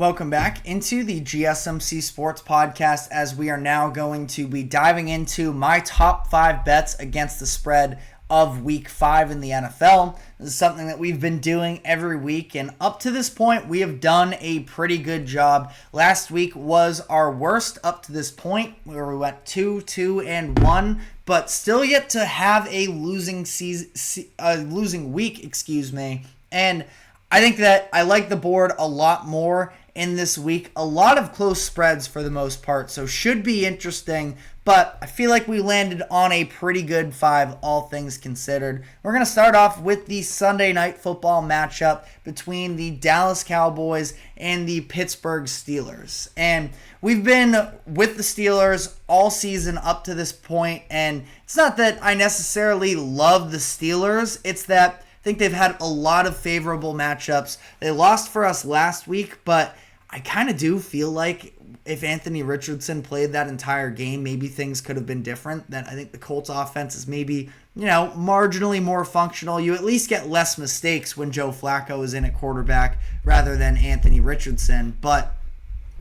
Welcome back into the GSMC Sports Podcast, as we are now going to be diving into my top 5 bets against the spread of Week 5 in the NFL. This is something that we've been doing every week, and up to this point, we have done a pretty good job. Last week was our worst up to this point, where we went 2-1, but still yet to have a losing week, and I think that I like the board a lot more in this week. A lot of close spreads for the most part, so should be interesting, but I feel like we landed on a pretty good 5, all things considered. We're going to start off with the Sunday Night Football matchup between the Dallas Cowboys and the Pittsburgh Steelers. And we've been with the Steelers all season up to this point, and it's not that I necessarily love the Steelers, it's that I think they've had a lot of favorable matchups. They lost for us last week, but I kind of do feel like if Anthony Richardson played that entire game, maybe things could have been different. That I think the Colts offense is maybe, marginally more functional. You at least get less mistakes when Joe Flacco is in at quarterback rather than Anthony Richardson. But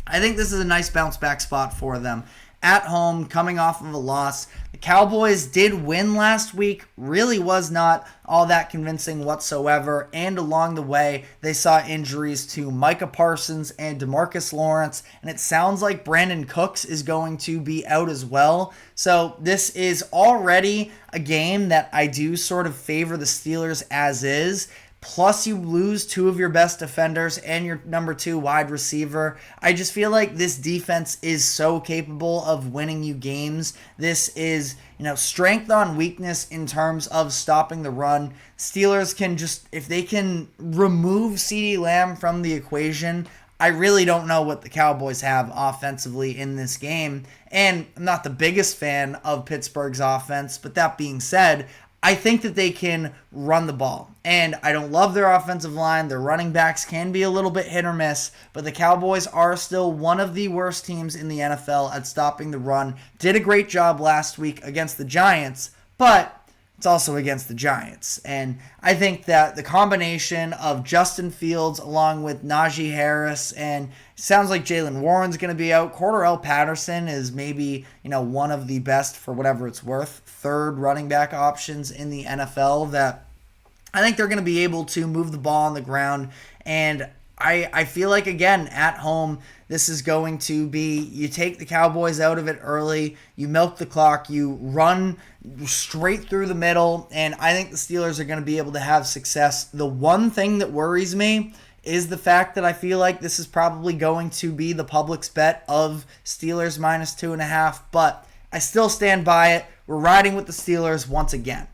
I think this is a nice bounce back spot for them. At home, coming off of a loss. The Cowboys did win last week, really was not all that convincing whatsoever, and along the way, they saw injuries to Micah Parsons and DeMarcus Lawrence, and it sounds like Brandon Cooks is going to be out as well. So this is already a game that I do sort of favor the Steelers as is. Plus you lose 2 of your best defenders and your number 2 wide receiver. I just feel like this defense is so capable of winning you games. This is, strength on weakness in terms of stopping the run. Steelers can just, if they can remove CeeDee Lamb from the equation, I really don't know what the Cowboys have offensively in this game. And I'm not the biggest fan of Pittsburgh's offense, but that being said, I think that they can run the ball. And I don't love their offensive line. Their running backs can be a little bit hit or miss, but the Cowboys are still one of the worst teams in the NFL at stopping the run. Did a great job last week against the Giants, but it's also against the Giants. And I think that the combination of Justin Fields along with Najee Harris, and it sounds like Jaylen Warren's going to be out. Cordarrelle Patterson is maybe, one of the best, for whatever it's worth, 3rd running back options in the NFL, that I think they're going to be able to move the ball on the ground. And I feel like, again, at home, this is going to be, you take the Cowboys out of it early, you milk the clock, you run straight through the middle, and I think the Steelers are going to be able to have success. The one thing that worries me is the fact that I feel like this is probably going to be the public's bet of Steelers minus 2.5, but I still stand by it. We're riding with the Steelers once again.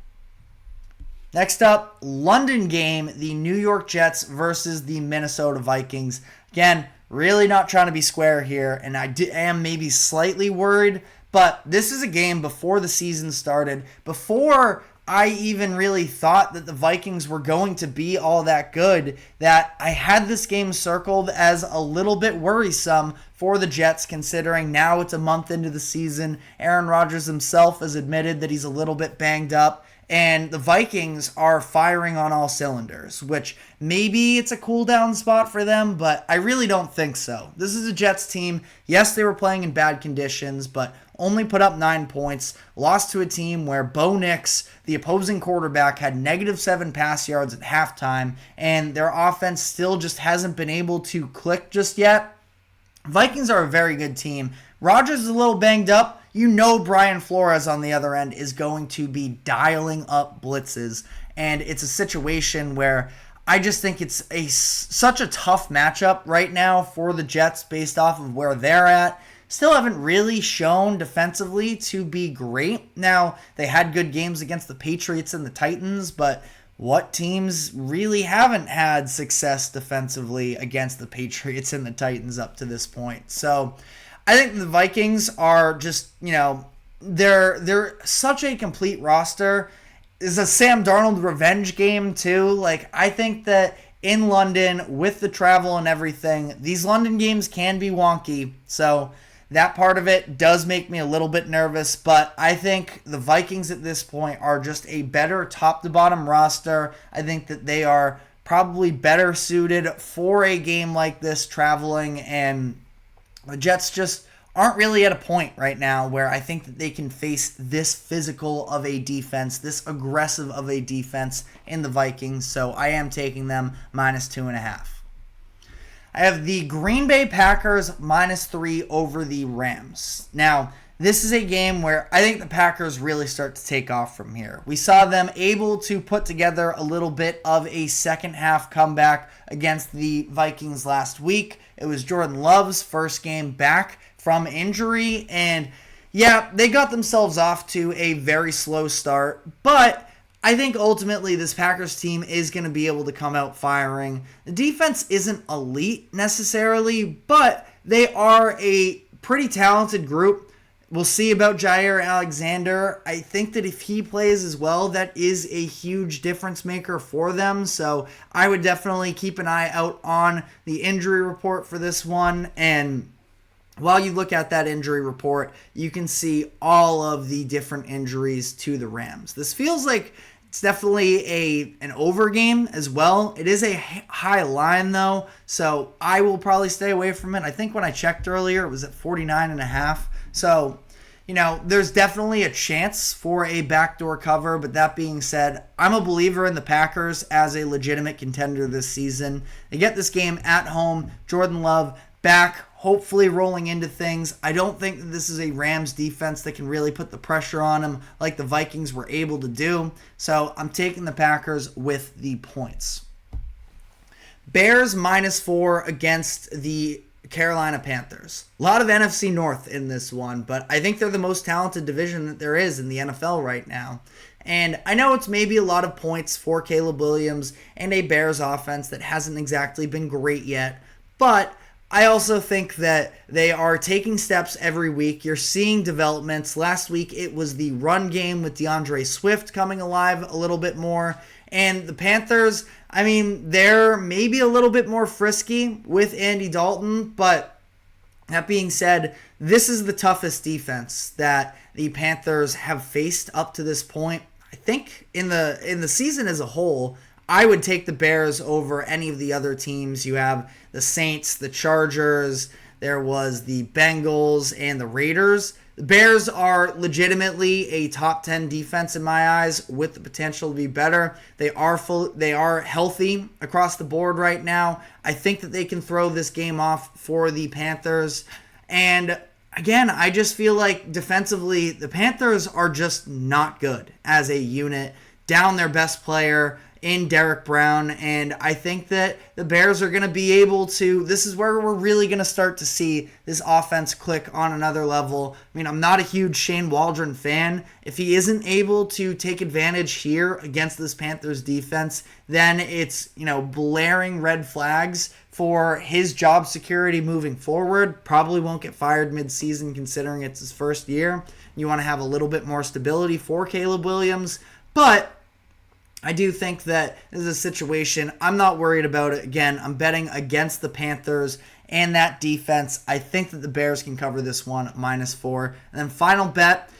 Next up, London game, the New York Jets versus the Minnesota Vikings. Again, really not trying to be square here, and I am maybe slightly worried, but this is a game before the season started, before I even really thought that the Vikings were going to be all that good, that I had this game circled as a little bit worrisome for the Jets, considering now it's a month into the season. Aaron Rodgers himself has admitted that he's a little bit banged up, and the Vikings are firing on all cylinders, which maybe it's a cool down spot for them, but I really don't think so. This is a Jets team. Yes, they were playing in bad conditions, but only put up 9 points, lost to a team where Bo Nix, the opposing quarterback, had -7 pass yards at halftime, and their offense still just hasn't been able to click just yet. Vikings are a very good team. Rodgers is a little banged up. Brian Flores on the other end is going to be dialing up blitzes, and it's a situation where I just think it's such a tough matchup right now for the Jets based off of where they're at. Still haven't really shown defensively to be great. Now, they had good games against the Patriots and the Titans, but what teams really haven't had success defensively against the Patriots and the Titans up to this point? So I think the Vikings are just, they're such a complete roster. It's a Sam Darnold revenge game too. I think that in London, with the travel and everything, these London games can be wonky. So that part of it does make me a little bit nervous, but I think the Vikings at this point are just a better top-to-bottom roster. I think that they are probably better suited for a game like this traveling, and the Jets just aren't really at a point right now where I think that they can face this physical of a defense, this aggressive of a defense in the Vikings. So I am taking them -2.5. I have the Green Bay Packers -3 over the Rams. Now, this is a game where I think the Packers really start to take off from here. We saw them able to put together a little bit of a second half comeback against the Vikings last week. It was Jordan Love's first game back from injury, and yeah, they got themselves off to a very slow start, but I think ultimately this Packers team is going to be able to come out firing. The defense isn't elite necessarily, but they are a pretty talented group. We'll see about Jair Alexander. I think that if he plays as well, that is a huge difference maker for them. So I would definitely keep an eye out on the injury report for this one. And while you look at that injury report, you can see all of the different injuries to the Rams. This feels like it's definitely an over game as well. It is a high line, though, so I will probably stay away from it. I think when I checked earlier, it was at 49.5. So, there's definitely a chance for a backdoor cover. But that being said, I'm a believer in the Packers as a legitimate contender this season. They get this game at home. Jordan Love back, hopefully rolling into things. I don't think that this is a Rams defense that can really put the pressure on them like the Vikings were able to do. So I'm taking the Packers with the points. Bears -4 against the Carolina Panthers. A lot of NFC North in this one, but I think they're the most talented division that there is in the NFL right now. And I know it's maybe a lot of points for Caleb Williams and a Bears offense that hasn't exactly been great yet, but I also think that they are taking steps every week. You're seeing developments. Last week, it was the run game with DeAndre Swift coming alive a little bit more. And the Panthers, they're maybe a little bit more frisky with Andy Dalton. But that being said, this is the toughest defense that the Panthers have faced up to this point. I think in the season as a whole, I would take the Bears over any of the other teams. You have the Saints, the Chargers, there was the Bengals, and the Raiders. The Bears are legitimately a top 10 defense in my eyes with the potential to be better. They are healthy across the board right now. I think that they can throw this game off for the Panthers. And again, I just feel like defensively, the Panthers are just not good as a unit. Down their best player in Derek Brown, and I think that the Bears are going to be able to, this is where we're really going to start to see this offense click on another level. I'm not a huge Shane Waldron fan. If he isn't able to take advantage here against this Panthers defense, then it's, blaring red flags for his job security moving forward. Probably won't get fired midseason considering it's his first year. You want to have a little bit more stability for Caleb Williams, but I do think that this is a situation. I'm not worried about it. Again, I'm betting against the Panthers and that defense. I think that the Bears can cover this one -4. And then final bet,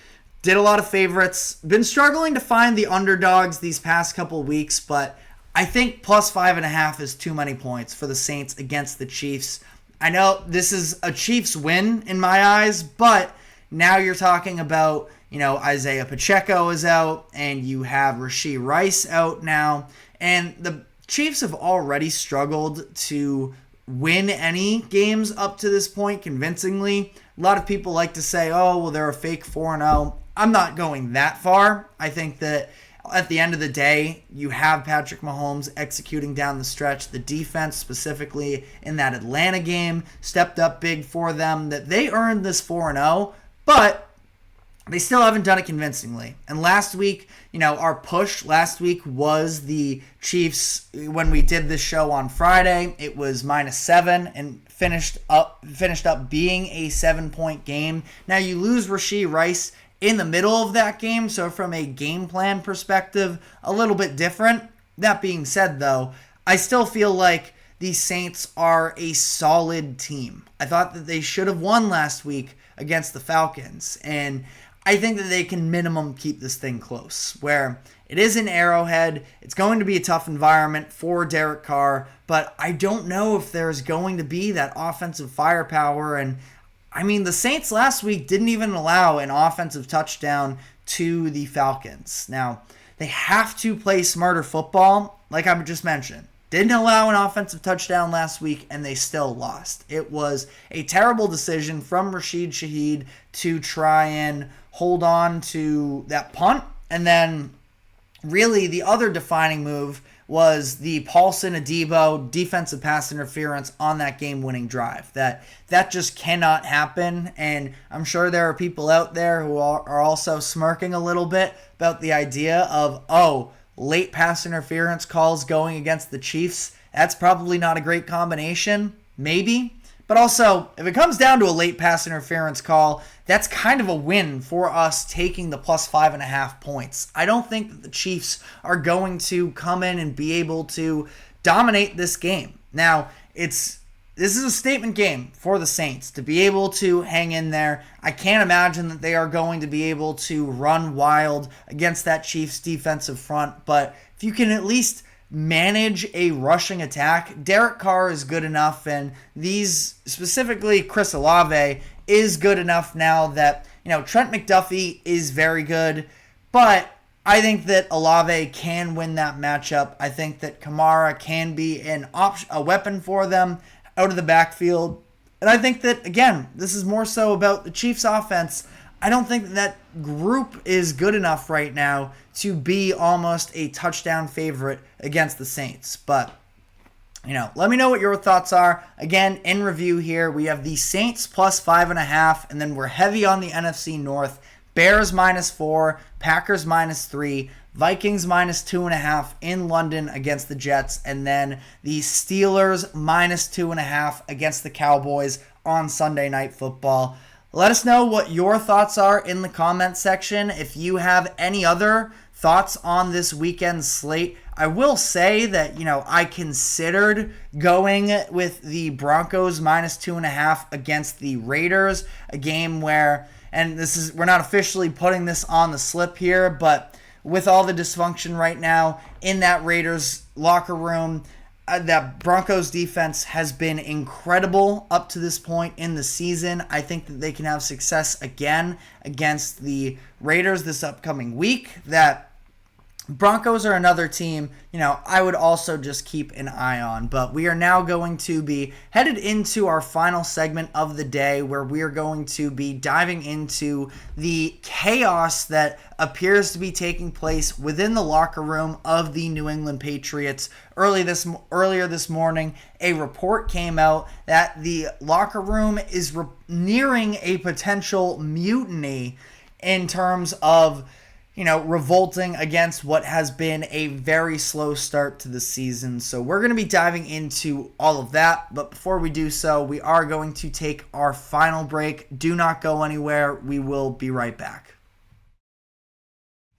did a lot of favorites. Been struggling to find the underdogs these past couple weeks, but I think +5.5 is too many points for the Saints against the Chiefs. I know this is a Chiefs win in my eyes, but now you're talking about Isaiah Pacheco is out, and you have Rashee Rice out now. And the Chiefs have already struggled to win any games up to this point convincingly. A lot of people like to say, they're a fake 4-0. I'm not going that far. I think that at the end of the day, you have Patrick Mahomes executing down the stretch. The defense, specifically in that Atlanta game, stepped up big for them, that they earned this 4-0, but they still haven't done it convincingly. And last week, our push last week was the Chiefs. When we did this show on Friday, it was -7 and finished up being a 7-point game. Now you lose Rashee Rice in the middle of that game, so from a game plan perspective, a little bit different. That being said, though, I still feel like the Saints are a solid team. I thought that they should have won last week against the Falcons, and I think that they can minimum keep this thing close, where It is in Arrowhead. It's going to be a tough environment for Derek Carr, but I don't know if there's going to be that offensive firepower. And I mean, the Saints last week didn't even allow an offensive touchdown to the Falcons. Now, they have to play smarter football, like I just mentioned. Didn't allow an offensive touchdown last week, and they still lost. It was a terrible decision from Rashid Shaheed to try and hold on to that punt. And then really the other defining move was the Paulson Adebo defensive pass interference on that game-winning drive. That just cannot happen, and I'm sure there are people out there who are also smirking a little bit about the idea of, late pass interference calls going against the Chiefs. That's probably not a great combination, maybe. But also, if it comes down to a late pass interference call, that's kind of a win for us taking the plus 5.5 points. I don't think that the Chiefs are going to come in and be able to dominate this game. Now, this is a statement game for the Saints to be able to hang in there. I can't imagine that they are going to be able to run wild against that Chiefs defensive front, but if you can at least manage a rushing attack, Derek Carr is good enough, and specifically Chris Olave is good enough now that, Trent McDuffie is very good, but I think that Olave can win that matchup. I think that Kamara can be a weapon for them out of the backfield. And I think that, again, this is more so about the Chiefs offense. I don't think that group is good enough right now to be almost a touchdown favorite against the Saints. But, let me know what your thoughts are. Again, in review here, we have the Saints plus 5.5, and then we're heavy on the NFC North. Bears -4, Packers -3, Vikings -2.5 in London against the Jets, and then the Steelers -2.5 against the Cowboys on Sunday Night Football. Let us know what your thoughts are in the comment section. If you have any other thoughts on this weekend's slate, I will say that, I considered going with the Broncos -2.5 against the Raiders, a game where, and we're not officially putting this on the slip here, but with all the dysfunction right now in that Raiders locker room, that Broncos defense has been incredible up to this point in the season. I think that they can have success again against the Raiders this upcoming week. That Broncos are another team, I would also just keep an eye on. But we are now going to be headed into our final segment of the day, where we are going to be diving into the chaos that appears to be taking place within the locker room of the New England Patriots. Earlier this morning, a report came out that the locker room is nearing a potential mutiny in terms of revolting against what has been a very slow start to the season. So we're going to be diving into all of that. But before we do so, we are going to take our final break. Do not go anywhere. We will be right back.